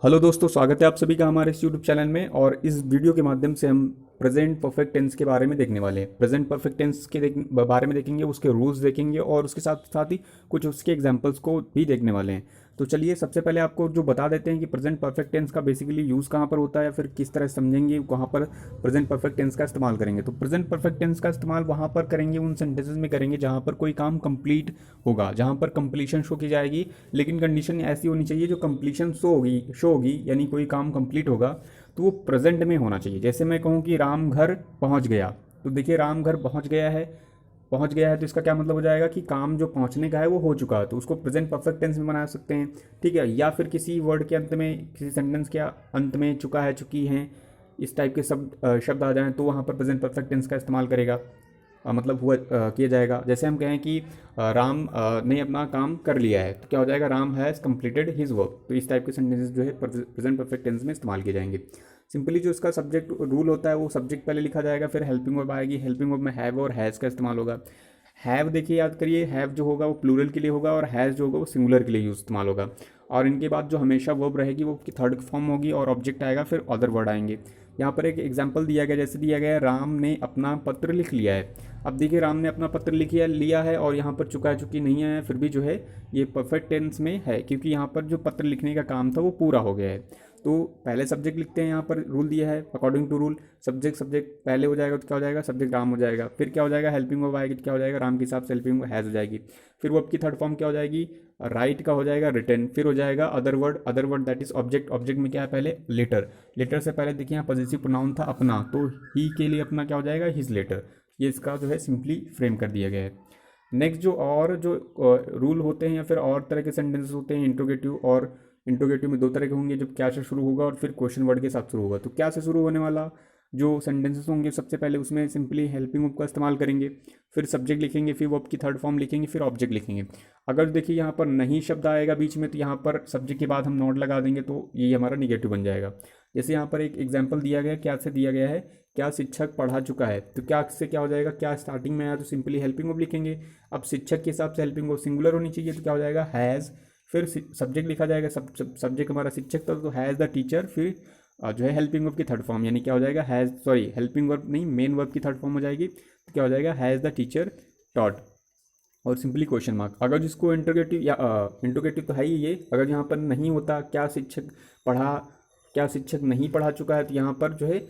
Hello दोस्तों, स्वागत है आप सभी का हमारे इस यूट्यूब चैनल में। और इस वीडियो के माध्यम से हम प्रेजेंट परफेक्ट टेंस के बारे में देखने वाले हैं। प्रेजेंट परफेक्ट टेंस के बारे में देखेंगे, उसके रूल्स देखेंगे और उसके साथ साथ ही कुछ उसके एग्जांपल्स को भी देखने वाले हैं। तो चलिए सबसे पहले आपको जो बता देते हैं कि प्रेजेंट परफेक्ट टेंस का बेसिकली यूज़ कहाँ पर होता है या फिर किस तरह समझेंगे, कहाँ पर प्रेजेंट परफेक्ट टेंस का इस्तेमाल करेंगे। तो प्रेजेंट परफेक्ट टेंस का इस्तेमाल वहाँ पर करेंगे, उन सेंटेंसेस में करेंगे जहाँ पर कोई काम कंप्लीट होगा, जहाँ पर कंप्लीशन शो की जाएगी। लेकिन कंडीशन ऐसी होनी चाहिए जो कंप्लीशन शो होगी, यानी कोई काम कंप्लीट होगा तो वो प्रेजेंट में होना चाहिए। जैसे मैं कहूँ कि राम घर पहुँच गया, तो देखिए राम घर पहुँच गया है तो इसका क्या मतलब हो जाएगा कि काम जो पहुँचने का है वो हो चुका है, तो उसको प्रेजेंट परफेक्ट टेंस में बना सकते हैं। ठीक है, या फिर किसी वर्ड के अंत में, किसी सेंटेंस के अंत में चुका है, चुकी हैं, इस टाइप के शब्द आ जाएं तो वहाँ पर प्रेजेंट परफेक्ट टेंस का इस्तेमाल करेगा, मतलब हुआ किया जाएगा। जैसे हम कहें कि राम ने अपना काम कर लिया है, तो क्या हो जाएगा, Ram has completed his work. तो इस टाइप के सेंटेंसेस जो है प्रेजेंट परफेक्ट टेंस में इस्तेमाल किए जाएंगे। सिंपली जो इसका सब्जेक्ट रूल होता है वो सब्जेक्ट पहले लिखा जाएगा, फिर हेल्पिंग वर्ब आएगी। हेल्पिंग वर्ब में हैव और हैज़ का इस्तेमाल होगा। हैव देखिए, याद करिए, हैव जो होगा वो प्लूरल के लिए होगा और हैज़ जो होगा वो सिंगुलर के लिए यूज इस्तेमाल होगा। और इनके बाद जो हमेशा वर्ब रहेगी वो की थर्ड फॉर्म होगी और ऑब्जेक्ट आएगा, फिर अदर वर्ड आएंगे। यहाँ पर एक एग्जाम्पल दिया गया, जैसे दिया गया है राम ने अपना पत्र लिख लिया है। अब देखिए राम ने अपना पत्र लिया है और यहाँ पर चुका है, चुकी नहीं है, फिर भी जो है ये परफेक्ट टेंस में है, क्योंकि यहाँ पर जो पत्र लिखने का काम था वो पूरा हो गया है। तो पहले सब्जेक्ट लिखते हैं, यहाँ पर रूल दिया है अकॉर्डिंग टू रूल। सब्जेक्ट पहले हो जाएगा तो क्या हो जाएगा, सब्जेक्ट राम हो जाएगा। फिर क्या हो जाएगा, हेल्पिंग वर्ब आएगी तो क्या हो जाएगा, राम के हिसाब से हेल्पिंग वर्ब हैज़ हो जाएगी। फिर वर्ब की थर्ड फॉर्म क्या हो जाएगी, राइट का हो जाएगा रिटर्न। फिर हो जाएगा other word that is object. Object में क्या है, पहले लेटर। लेटर से पहले देखिए यहाँ पॉजेसिव प्रोनाउन था अपना, तो ही के लिए अपना क्या हो जाएगा, हिज लेटर। ये इसका जो है सिंपली फ्रेम कर दिया गया है। नेक्स्ट जो रूल होते हैं या फिर और तरह के सेंटेंसेस होते हैं, इंट्रोगेटिव। और इंट्रोगेटिव में दो तरह के होंगे, जब क्या से शुरू होगा और फिर क्वेश्चन वर्ड के साथ शुरू होगा। तो क्या से शुरू होने वाला जो सेंटेंसेस होंगे, सबसे पहले उसमें सिंपली हेल्पिंग वर्ब का इस्तेमाल करेंगे, फिर सब्जेक्ट लिखेंगे, फिर वर्ब की थर्ड फॉर्म लिखेंगे, फिर ऑब्जेक्ट लिखेंगे। अगर देखिए यहाँ पर नहीं शब्द आएगा बीच में, तो यहाँ पर सब्जेक्ट के बाद हम नॉट लगा देंगे, तो ये हमारा निगेटिव बन जाएगा। जैसे यहाँ पर एक एग्जाम्पल दिया गया, क्या से दिया गया है, क्या शिक्षक पढ़ा चुका है। तो क्या से क्या हो जाएगा, क्या स्टार्टिंग में आया तो सिंपली हेल्पिंग वर्ब लिखेंगे। अब शिक्षक के हिसाब से हेल्पिंग वर्ब सिंगुलर होनी चाहिए, तो क्या हो जाएगा, हैज़। फिर सब्जेक्ट लिखा जाएगा, सब्जेक्ट हमारा शिक्षक था तो हैज़ द टीचर। फिर जो है हेल्पिंग वर्ब की थर्ड फॉर्म, यानी क्या हो जाएगा, हैज़, सॉरी हेल्पिंग वर्ब नहीं, मेन वर्ब की थर्ड फॉर्म हो जाएगी, तो क्या हो जाएगा, हैज़ द टीचर टॉट। और सिंपली क्वेश्चन मार्क। अगर जिसको इंटरोगेटिव या इंटरोगेटिव तो है ही ये, अगर यहाँ पर नहीं होता पढ़ा क्या शिक्षक नहीं पढ़ा चुका है, तो यहाँ पर जो है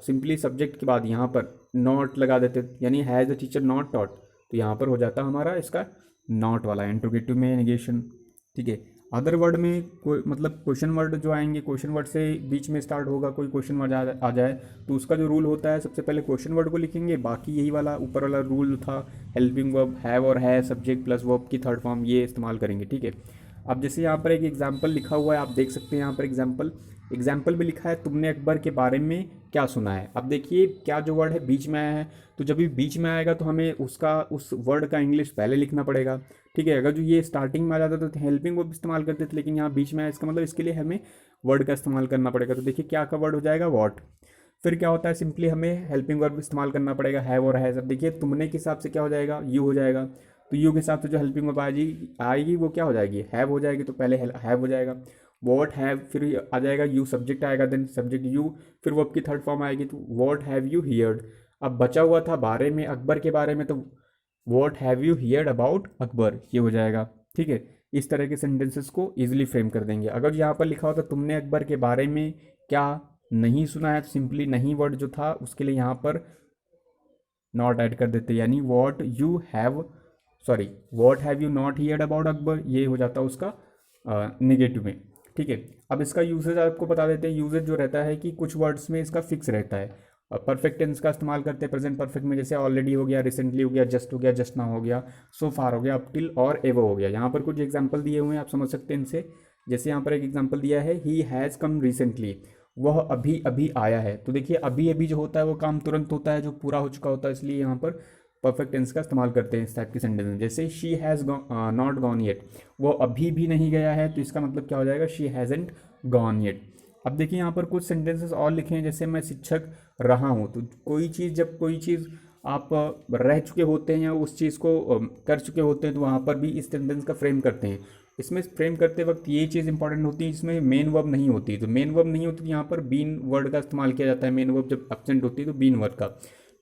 सिंपली सब्जेक्ट के बाद यहाँ पर नॉट लगा देते, यानी has the teacher not taught. तो यहाँ पर हो जाता हमारा इसका नॉट वाला इंटरोगेटिव में नेगेशन। ठीक है, अदर वर्ड में कोई मतलब क्वेश्चन वर्ड जो आएंगे, क्वेश्चन वर्ड से बीच में स्टार्ट होगा, कोई क्वेश्चन वर्ड आ जाए तो उसका जो रूल होता है, सबसे पहले क्वेश्चन वर्ड को लिखेंगे, बाकी यही वाला ऊपर वाला रूल था, हेल्पिंग वर्ब हैव और है सब्जेक्ट प्लस वर्ब की थर्ड फॉर्म, ये इस्तेमाल करेंगे। ठीक है, अब जैसे यहाँ पर एक एग्जाम्पल लिखा हुआ है, आप देख सकते हैं यहाँ पर एग्जाम्पल में लिखा है, तुमने अकबर के बारे में क्या सुना है। अब देखिए क्या जो वर्ड है बीच में आया है, तो जब भी बीच में आएगा तो हमें उस वर्ड का इंग्लिश पहले लिखना पड़ेगा। ठीक है, अगर जो ये स्टार्टिंग में आ जाता तो हेल्पिंग वर्ब इस्तेमाल करते थे, लेकिन यहाँ बीच में आया, इसका मतलब इसके लिए हमें वर्ड का इस्तेमाल करना पड़ेगा। तो देखिए क्या का वर्ड हो जाएगा, वॉट। फिर क्या होता है, सिंपली हमें हेल्पिंग वर्ब इस्तेमाल करना पड़ेगा, हैव और हैज़। अब देखिए तुमने के हिसाब से क्या हो जाएगा, यू हो जाएगा, तो यू के हिसाब से जो हेल्पिंग वर्ब आएगी वो क्या हो जाएगी, हैव हो जाएगी, तो पहले हैव हो जाएगा। वॉट हैव, फिर आ जाएगा यू, सब्जेक्ट आएगा, देन सब्जेक्ट यू, फिर वर्ब की थर्ड फॉर्म आएगी, तो वॉट हैव यू हियर्ड। अब बचा हुआ था बारे में, अकबर के बारे में, तो what have you heard about Akbar, ये हो जाएगा। ठीक है, इस तरह के सेंटेंसेस को इजीली फ्रेम कर देंगे। अगर यहाँ पर लिखा होता तुमने अकबर के बारे में क्या नहीं सुना है, तो सिंपली नहीं वर्ड जो था उसके लिए यहाँ पर नॉट ऐड कर देते, यानी what have you not heard about Akbar, ये हो जाता उसका नेगेटिव में। ठीक है, अब इसका यूसेज आपको बता देते हैं। यूसेज जो रहता है कि कुछ वर्ड्स में इसका फिक्स रहता है। परफेक्ट टेंस का इस्तेमाल करते हैं प्रेजेंट परफेक्ट में, जैसे ऑलरेडी हो गया, रिसेंटली हो गया, जस्ट नाउ हो गया, सो फार हो गया, अप टिल और एवर हो गया। यहाँ पर कुछ एग्जाम्पल दिए हुए हैं, आप समझ सकते हैं इनसे। जैसे यहाँ पर एक एग्जाम्पल दिया है, ही हैज़ कम रिसेंटली, वह अभी अभी आया है। तो देखिए अभी अभी जो होता है वो काम तुरंत होता है, जो पूरा हो चुका होता है, इसलिए यहाँ पर परफेक्ट टेंस का इस्तेमाल करते हैं इस टाइप के सेंटेंस में। जैसे she has not gone yet, वो अभी भी नहीं गया है, तो इसका मतलब क्या हो जाएगा, शी हैज़ेंट गॉन येट। अब देखिए यहाँ पर कुछ सेंटेंसेस और लिखे हैं, जैसे मैं शिक्षक रहा हूँ। तो जब कोई चीज़ आप रह चुके होते हैं या उस चीज़ को कर चुके होते हैं, तो वहाँ पर भी इस सेंटेंस का फ्रेम करते हैं। इसमें फ्रेम करते वक्त ये चीज़ इंपॉर्टेंट होती है, इसमें मेन वर्ब नहीं होती। तो मेन वर्ब नहीं होती तो यहाँ पर बीन वर्ड का इस्तेमाल किया जाता है। मेन वर्ब जब एब्सेंट होती है तो बीन वर्ड का,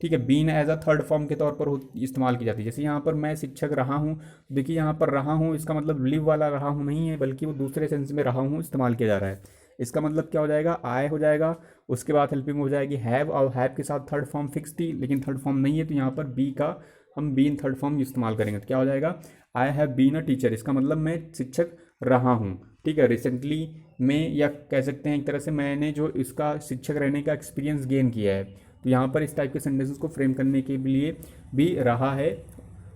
ठीक है, been as a third form के तौर पर इस्तेमाल की जाती है। जैसे यहाँ पर मैं शिक्षक रहा हूँ, देखिए यहाँ पर रहा हूँ इसका मतलब लिव वाला रहा हूँ नहीं है, बल्कि वो दूसरे सेंस में रहा हूँ इस्तेमाल किया जा रहा है। इसका मतलब क्या हो जाएगा, आय हो जाएगा, उसके बाद हेल्पिंग हो जाएगी हैव, और हैव के साथ थर्ड फॉर्म फिक्स थी लेकिन थर्ड फॉर्म नहीं है, तो यहाँ पर बी का हम बीन थर्ड फॉर्म इस्तेमाल करेंगे। तो क्या हो जाएगा, I have been a teacher, इसका मतलब मैं शिक्षक रहा हूँ, ठीक है, रिसेंटली में, या कह सकते हैं एक तरह से मैंने जो इसका शिक्षक रहने का एक्सपीरियंस गेन किया है। तो यहाँ पर इस टाइप के सेंटेंसेस को फ्रेम करने के लिए भी रहा है,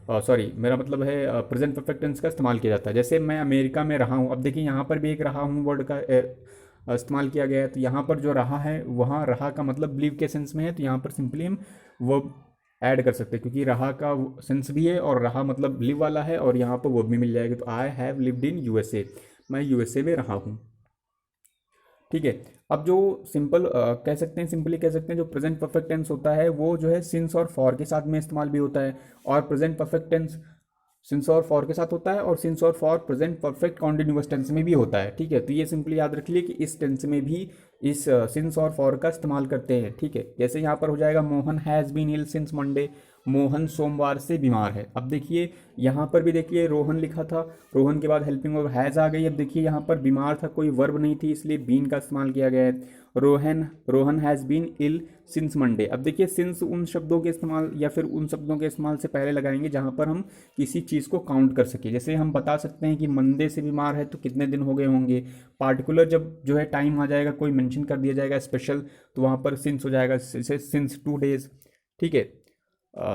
सॉरी मेरा मतलब है प्रेजेंट परफेक्ट टेंस का इस्तेमाल किया जाता है। जैसे मैं अमेरिका में रहा हूँ, अब देखिए यहाँ पर भी एक रहा हूँ वर्ड का इस्तेमाल किया गया है। तो यहाँ पर जो रहा है वहाँ रहा का मतलब लिव के सेंस में है, तो यहाँ पर सिंपली हम वर्ब ऐड कर सकते हैं, क्योंकि रहा का सेंस भी है और रहा मतलब लिव वाला है, और यहाँ पर वर्ब भी मिल जाएगी। तो I have lived in USA, मैं यूएसए में रहा हूँ, ठीक है। अब जो सिंपल कह सकते हैं, सिंपली कह सकते हैं, जो प्रेजेंट परफेक्ट टेंस होता है वो जो है सिंस और फॉर के साथ में इस्तेमाल भी होता है, और प्रेजेंट परफेक्ट टेंस सिंस और फॉर के साथ होता है, और सिंस और for present perfect continuous tense में भी होता है, ठीक है। तो ये सिंपली याद रख लिए कि इस टेंस में भी इस सिंस और फॉर का इस्तेमाल करते हैं, ठीक है। जैसे यहाँ पर हो जाएगा Mohan has been ill since Monday, Mohan सोमवार से बीमार है। अब देखिए यहाँ पर भी देखिए रोहन लिखा था, रोहन के बाद हेल्पिंग वर्ब हैज़ आ गई। अब देखिए यहाँ पर बीमार था, कोई वर्ब नहीं थी, इसलिए बीन का इस्तेमाल किया गया है। Rohan has been ill since Monday. अब देखिए सिंस उन शब्दों के इस्तेमाल या फिर उन शब्दों के इस्तेमाल से पहले लगाएंगे जहाँ पर हम किसी चीज़ को काउंट कर सके। जैसे हम बता सकते हैं कि मंडे से बीमार है तो कितने दिन हो गए होंगे, पार्टिकुलर जब जो है टाइम आ जाएगा, कोई मेंशन कर दिया जाएगा स्पेशल, तो वहाँ पर सिंस हो जाएगा, सिंस 2 डेज, ठीक है।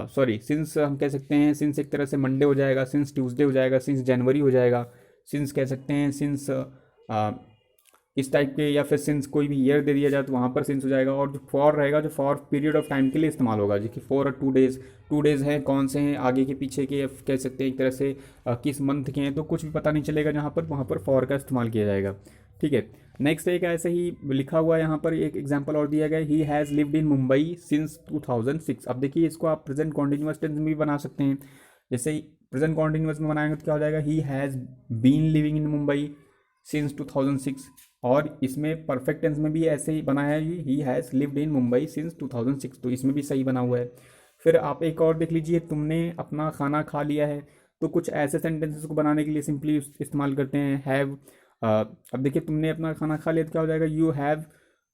सॉरी सिंस हम कह सकते हैं, सिंस एक तरह से मंडे हो जाएगा, सिंस ट्यूसडे हो जाएगा, सिंस जनवरी हो जाएगा, सिंस कह सकते हैं, सिंस इस टाइप के, या फिर सिंस कोई भी ईयर दे दिया जाए तो वहाँ पर सिंस हो जाएगा। और जो फॉर रहेगा, जो फॉर पीरियड ऑफ टाइम के लिए इस्तेमाल होगा, जैसे फॉर 2 डेज, 2 डेज हैं कौन से हैं, आगे के पीछे के, कह सकते हैं एक तरह से किस मंथ के हैं, तो कुछ भी पता नहीं चलेगा जहाँ पर, वहाँ पर फॉर का इस्तेमाल किया जाएगा, ठीक है। नेक्स्ट एक ऐसे ही लिखा हुआ है यहाँ पर, एक एग्जांपल और दिया गया है, he has lived in Mumbai since 2006। अब देखिए इसको आप प्रेजेंट कॉन्टिन्यूअस टेंस में भी बना सकते हैं। जैसे प्रेजेंट कॉन्टिन्यूअस में बनाएंगे तो क्या हो जाएगा, he has been living in Mumbai since 2006। और इसमें परफेक्ट टेंस में भी ऐसे ही बनाया है, he has lived in Mumbai since 2006, तो इसमें भी सही बना हुआ है। फिर आप एक और देख लीजिए, तुमने अपना खाना खा लिया है। तो कुछ ऐसे सेंटेंसेस को बनाने के लिए सिंपली इस्तेमाल करते हैं हैव। अब देखिए तुमने अपना खाना खा लिया तो क्या हो जाएगा, you have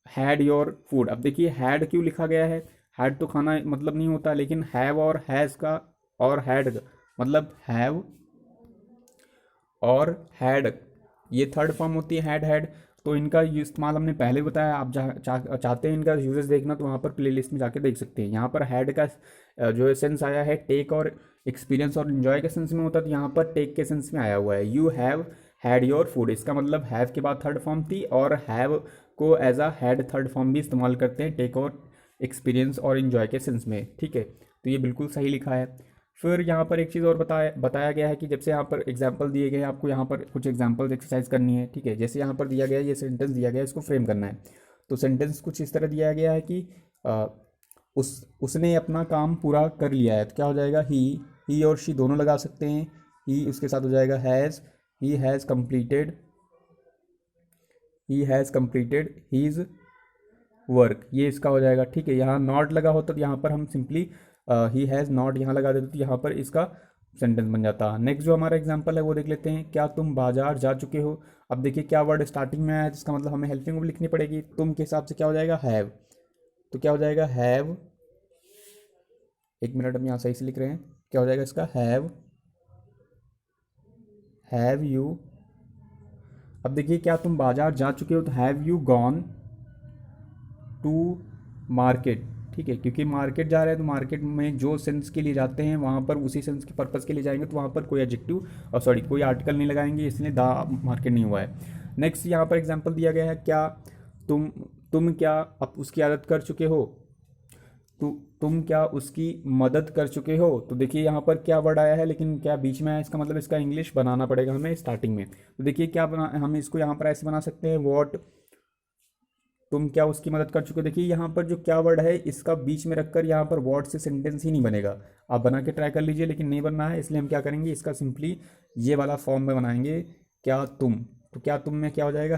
had your food. अब देखिए हैड क्यों लिखा गया है, हैड तो खाना मतलब नहीं होता, लेकिन हैव और हैज़ का और हैड मतलब हैव और हैड, ये थर्ड फॉर्म होती है हैड हैड। तो इनका इस्तेमाल हमने पहले बताया, आप चाहते हैं इनका यूजेस देखना तो वहाँ पर प्लेलिस्ट में जाके देख सकते हैं। यहाँ पर हैड का जो है सेंस आया है टेक और एक्सपीरियंस और इन्जॉय के सेंस में होता है, तो यहाँ पर टेक के सेंस में आया हुआ है, you have had your food. इसका मतलब हैव के बाद थर्ड फॉर्म थी, और हैव को as a had third form भी इस्तेमाल करते हैं टेक और एक्सपीरियंस और इन्जॉय के सेंस में, ठीक है। तो ये बिल्कुल सही लिखा है। फिर यहाँ पर एक चीज़ और बताया गया है कि जब से यहाँ पर एग्जाम्पल दिए गए हैं, आपको यहाँ पर कुछ एग्जाम्पल्स एक्सरसाइज करनी है, ठीक है। जैसे यहाँ पर दिया गया है, ये सेंटेंस दिया गया है, इसको फ्रेम करना है। तो सेंटेंस कुछ इस तरह दिया गया है कि उसने अपना काम पूरा कर लिया है। तो क्या हो जाएगा, ही और शी दोनों लगा सकते हैं। ही उसके साथ हो जाएगा has, he has completed his work, ये इसका हो जाएगा, ठीक है। यहाँ नॉट लगा होता तो यहाँ पर हम सिंपली ही हैज़ नॉट यहाँ लगा देते तो यहाँ पर इसका सेंटेंस बन जाता। नेक्स्ट जो हमारा एग्जांपल है वो देख लेते हैं, क्या तुम बाजार जा चुके हो। अब देखिए क्या वर्ड स्टार्टिंग में आया है, जिसका मतलब हमें हेल्पिंग वर्ब लिखनी पड़ेगी। तुम के हिसाब से क्या हो जाएगा, हैव। तो क्या हो जाएगा, हैव, एक मिनट हम यहाँ सही से लिख रहे हैं, क्या हो जाएगा इसका, हैव यू। अब देखिए क्या तुम बाजार जा चुके हो, तो have you gone to market, ठीक है। क्योंकि मार्केट जा रहे हैं तो मार्केट में जो सेंस के लिए जाते हैं वहाँ पर उसी सेंस के पर्पज़ के लिए जाएंगे, तो वहाँ पर कोई एडजेक्टिव और सॉरी कोई आर्टिकल नहीं लगाएंगे, इसलिए दा मार्केट नहीं हुआ है। नेक्स्ट यहाँ पर एग्जांपल दिया गया है, क्या तुम क्या अब उसकी आदत कर चुके हो, तो तुम क्या उसकी मदद कर चुके हो। तो देखिए यहाँ पर क्या वर्ड आया है लेकिन क्या बीच में आया, इसका मतलब इसका इंग्लिश बनाना पड़ेगा हमें स्टार्टिंग में। तो देखिए क्या बना, हम इसको यहाँ पर ऐसे बना सकते हैं, वॉट, तुम क्या उसकी मदद कर चुके हो। देखिए यहाँ पर जो क्या वर्ड है इसका बीच में रखकर यहाँ पर वॉट से सेंटेंस ही नहीं बनेगा। आप बना के ट्राई कर लीजिए, लेकिन नहीं बनना है, इसलिए हम क्या करेंगे, इसका सिंपली ये वाला फॉर्म में बनाएंगे, क्या तुम, तो क्या तुम में क्या हो जाएगा,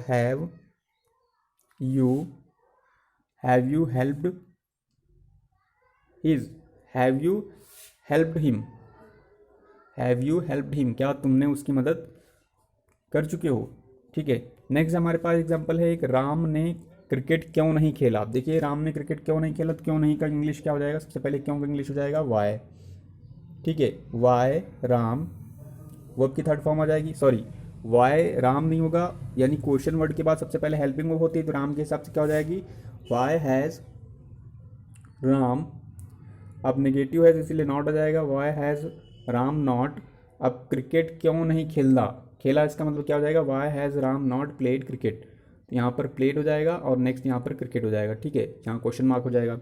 you have you helped his, have you helped him, have you helped him, क्या तुमने उसकी मदद कर चुके हो। ठीक है। नेक्स्ट हमारे पास एग्जांपल है एक, राम ने क्रिकेट क्यों नहीं खेला। अब देखिए राम ने क्रिकेट क्यों नहीं खेला, तो क्यों नहीं का इंग्लिश क्या हो जाएगा, सबसे पहले क्यों का इंग्लिश हो जाएगा वाई। ठीक है, वाई राम, वर्ब की थर्ड फॉर्म आ जाएगी, सॉरी वाई राम नहीं होगा, यानी क्वेश्चन वर्ड के बाद सबसे पहले हेल्पिंग वर्ब होती है, तो राम के हिसाब से क्या हो जाएगी, वाई हैज़ राम। अब नेगेटिव है तो इसीलिए नॉट आ जाएगा, वाई हैज़ राम नॉट। अब क्रिकेट क्यों नहीं खेला, खेला इसका मतलब क्या हो जाएगा, why has Ram not played cricket, तो यहाँ पर प्लेड हो जाएगा और नेक्स्ट यहाँ पर क्रिकेट हो जाएगा। ठीक है, यहाँ क्वेश्चन मार्क हो जाएगा।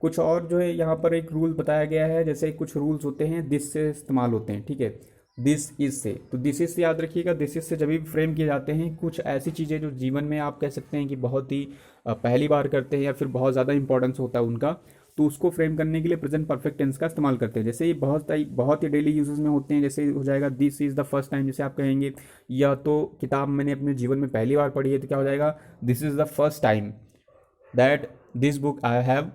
कुछ और जो है यहाँ पर एक रूल बताया गया है, जैसे कुछ रूल्स होते हैं दिस से इस्तेमाल होते हैं। ठीक है, दिस इज से, तो दिस इज से याद रखिएगा, दिस इज से जब भी फ्रेम किए जाते हैं कुछ ऐसी चीज़ें जो जीवन में आप कह सकते हैं कि बहुत ही पहली बार करते हैं या फिर बहुत ज़्यादा इंपॉर्टेंस होता है उनका, तो उसको फ्रेम करने के लिए प्रेजेंट परफेक्ट टेंस का इस्तेमाल करते हैं। जैसे ये बहुत ही डेली यूजेस में होते हैं, जैसे हो जाएगा this is the first time, जैसे आप कहेंगे या तो किताब मैंने अपने जीवन में पहली बार पढ़ी है, तो क्या हो जाएगा, this is the first time that this book I have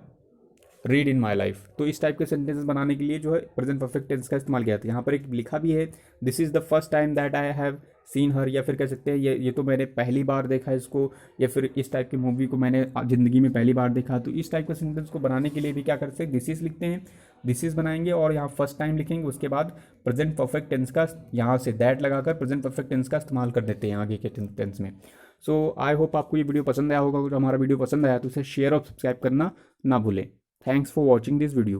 read in my life. तो इस टाइप के सेंटेंसेस बनाने के लिए जो है प्रेजेंट परफेक्ट टेंस का इस्तेमाल किया था। यहाँ पर एक लिखा भी है, this is the first time that I have seen हर, या फिर कह सकते हैं ये तो मैंने पहली बार देखा इसको, या फिर इस टाइप की मूवी को मैंने ज़िंदगी में पहली बार देखा। तो इस टाइप के सेंटेंस को बनाने के लिए भी क्या कर सकते हैं, दिस इज़ लिखते हैं, दिस इज़ बनाएंगे और यहाँ फर्स्ट टाइम लिखेंगे, उसके बाद प्रेजेंट परफेक्ट टेंस का यहाँ से दैट लगाकर प्रेजेंट परफेक्ट टेंस का इस्तेमाल कर देते हैं आगे के टेंस में। सो आई होप आपको ये वीडियो पसंद आया होगा। अगर हमारा वीडियो पसंद आया तो इसे शेयर और सब्सक्राइब करना ना भूलें। Thanks for watching this video.